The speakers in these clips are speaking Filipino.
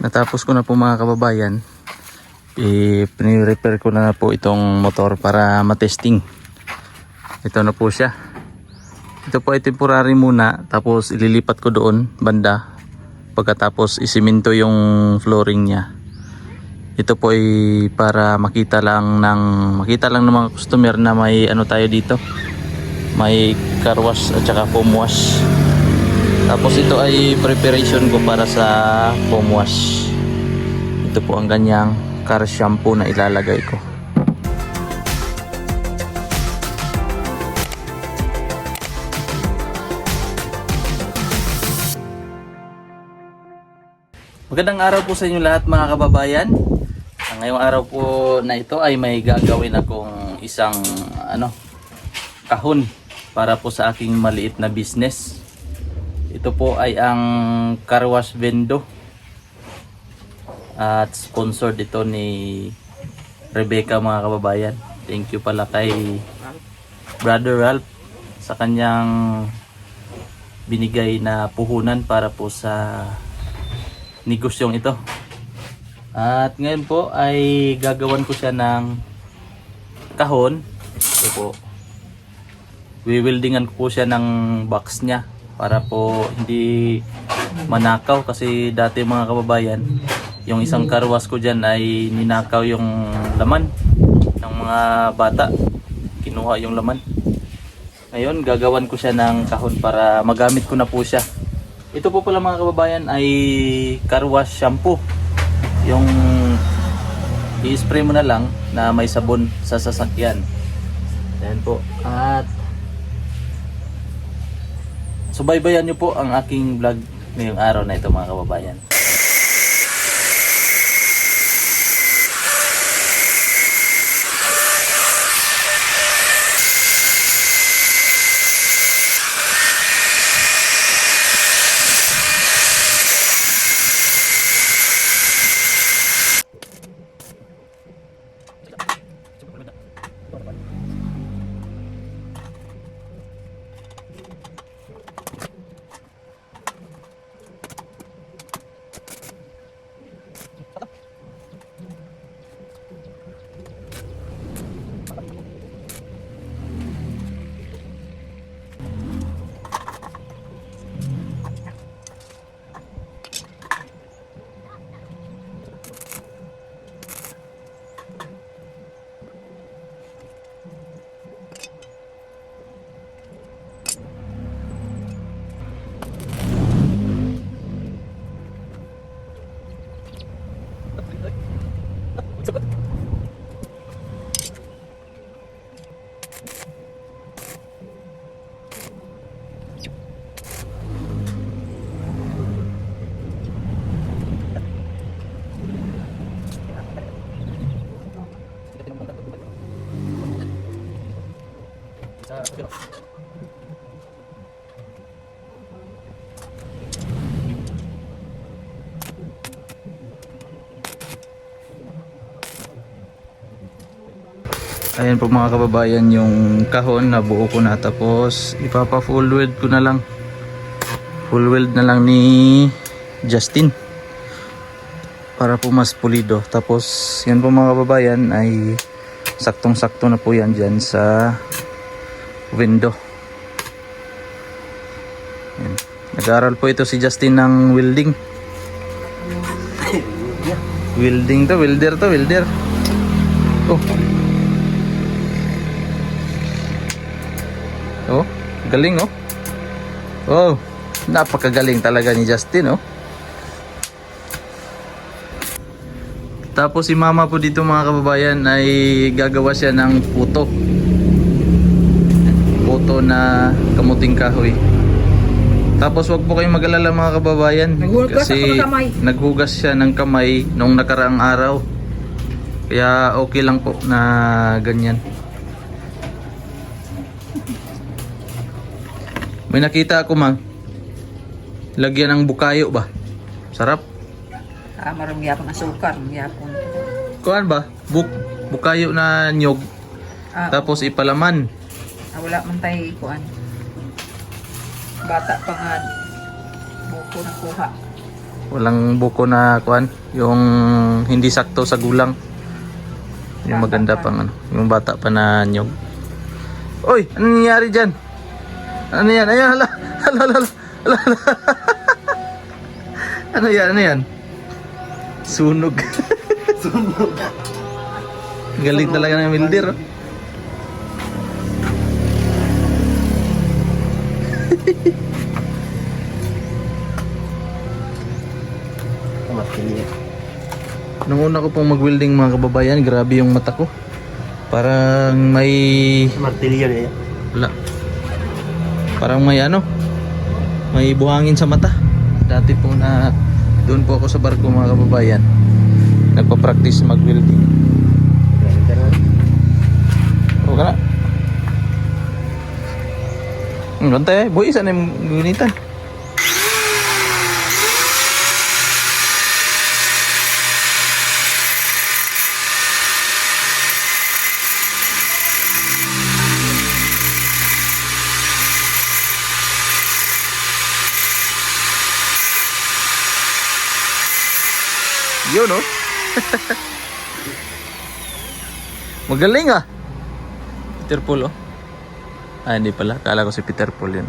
Natapos ko na po mga kababayan. Pini-repair ko na po itong motor para matesting. Ito na po siya. Ito po ay temporary muna, tapos ililipat ko doon banda pagkatapos isiminto yung flooring niya. Ito po ay para makita lang ng mga customer na may ano tayo dito. May car wash at saka foam wash. Tapos ito ay preparation ko para sa foam wash. Ito po ang ganyang car shampoo na ilalagay ko. Magandang araw po sa inyo lahat mga kababayan. Ngayong araw po na ito ay may gagawin akong isang kahon para po sa aking maliit na business. Ito po ay ang car wash vendo at sponsored ito ni Rebecca mga kababayan. Thank you pala kay Brother Ralph sa kanyang binigay na puhunan para po sa negosyong ito. At ngayon po ay gagawan ko siya ng kahon. Ito po, wiwildingan ko po siya ng box niya para po hindi manakaw, kasi dati mga kababayan yung isang car wash ko dyan ay ninakaw yung laman ng mga bata, kinuha yung laman. Ngayon gagawan ko siya ng kahon para magamit ko na po siya. Ito po pala mga kababayan ay car wash shampoo. Yung i-spray mo na lang na may sabon sa sasakyan. Ayan po. At subaybayan nyo po ang aking vlog ngayong araw na ito mga kababayan. Ayan po mga kababayan yung kahon na buo ko na, tapos ipapa full weld ko na lang. Full weld na lang ni Justin para po mas pulido. Tapos yan po mga kababayan ay saktong sakto na po yan dyan sa window. Ayan. Nag-aaral po ito si Justin ng welding. Welding to, welder to, welder. Oh. Oh, galing oh. Oh, napakagaling talaga ni Justin oh. Tapos si mama po dito mga kababayan ay gagawa siya ng puto. Puto na kamuting kahoy. Tapos wag po kayong mag-alala mga kababayan, kasi naghugas siya ng kamay nung nakaraang araw. Kaya okay lang po na ganyan. May nakita ako mang lagyan ng bukayo ba? Sarap. Marami akong asukar, marami akong Kuan ba? Bukayo na nyog. Tapos ipalaman. wala man tayo kuan. Bata pa nga buko na kuha. Walang buko na kuan, yung hindi sakto sa gulang. Yung maganda pang ano, yung bata pa na nyog. Oy, ano nangyayari diyan? Ano yan? Ayun, hala. Hala. Ano yan? Ano yan? Sunog. Sunog. Galing talaga ng welder. Oh. Martilyo. Nung una ko pong mag-welding mga kababayan, grabe yung mata ko. Parang may... Martilyo na yan. Wala. Parang may ano, may buhangin sa mata. Dati po na doon po ako sa barko mga kababayan. Nagpa-practice mag-welding. Grabe ka na. O ka na. Bantay, boy, saan yung gunitan? Yun, no? Magaling ah. Peter Paul, oh. Ah, hindi pala. Kala ko si Peter Paul yun.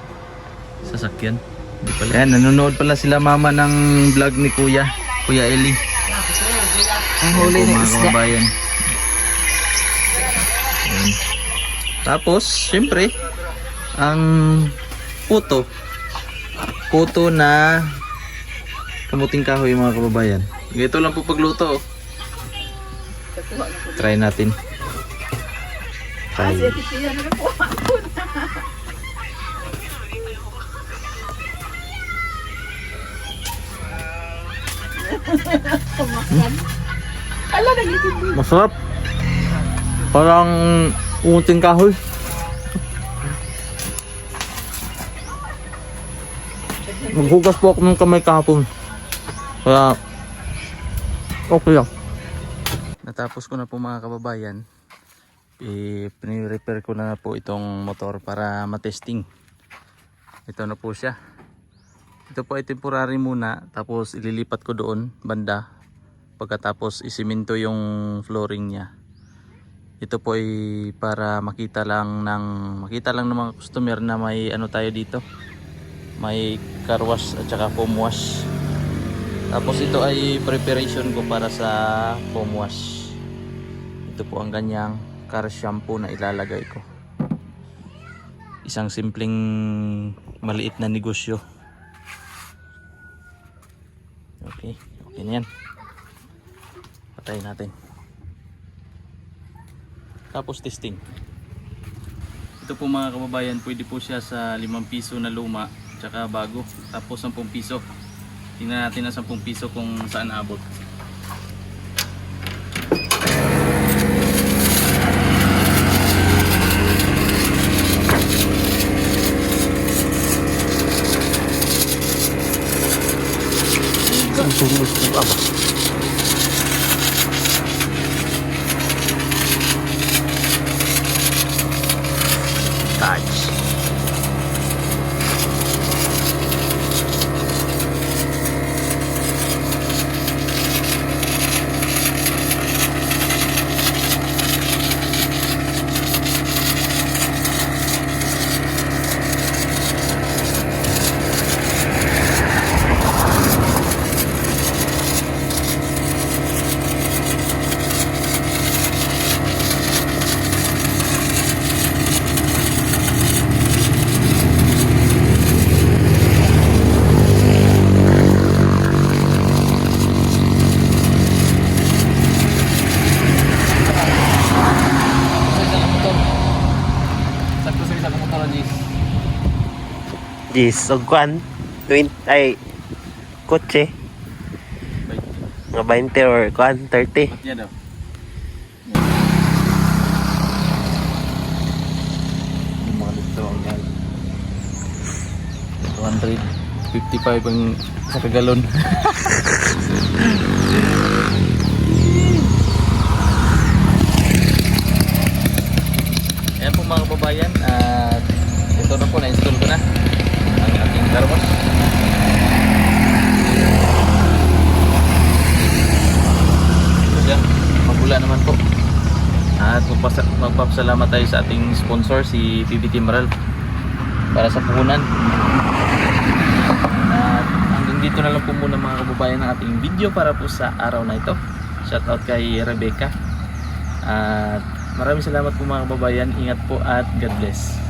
Sasakyan. Hindi pala. Ayan, nanonood pala sila mama ng vlog ni Kuya. Kuya Eli. Ang huli Ayan po, ng mga isda. kababayan. Ayan. Tapos, syempre, ang puto. Puto na kamuting kahoy mga kababayan. Ganito lang po pagluto. Oh. Try natin. Try. Masarap. Parang umuting kahoy. Maghugas po ako ng kamay kahapon. Kaya okay lang. Natapos ko na po mga kababayan. Pini-repair ko na po itong motor para matesting. Ito na po siya. Ito po ay temporary muna. Tapos ililipat ko doon banda. Pagkatapos isiminto yung flooring niya. Ito po ay para makita lang ng mga customer na may ano tayo dito. May car wash at saka foam wash. Tapos ito ay preparation ko para sa foam wash. Ito po ang ganyang car shampoo na ilalagay ko. Isang simpleng maliit na negosyo. Okay, okay na yan. Patayin natin. Tapos testing. Ito po mga kababayan, pwede po siya sa 5 piso na luma tsaka bago. Tapos 10 piso. Tingnan natin na 10 piso kung saan abot. Ang sumus po aba. Touch. Gis, og kwan. 20, ay, kotse. Nga 20 or kwan, 30. Yan daw. 255 ang sa kagalon. Ayan po mga kababayan, at ito na po, na-install ko na ang ating car wash. At magpapasalamat tayo sa ating sponsor, si PBT Maral, para sa puhunan. At hanggang dito na lang po muna mga kababayan ng ating video para po sa araw na ito. Shoutout kay Rebecca. At maraming salamat po mga kababayan. Ingat po at God bless.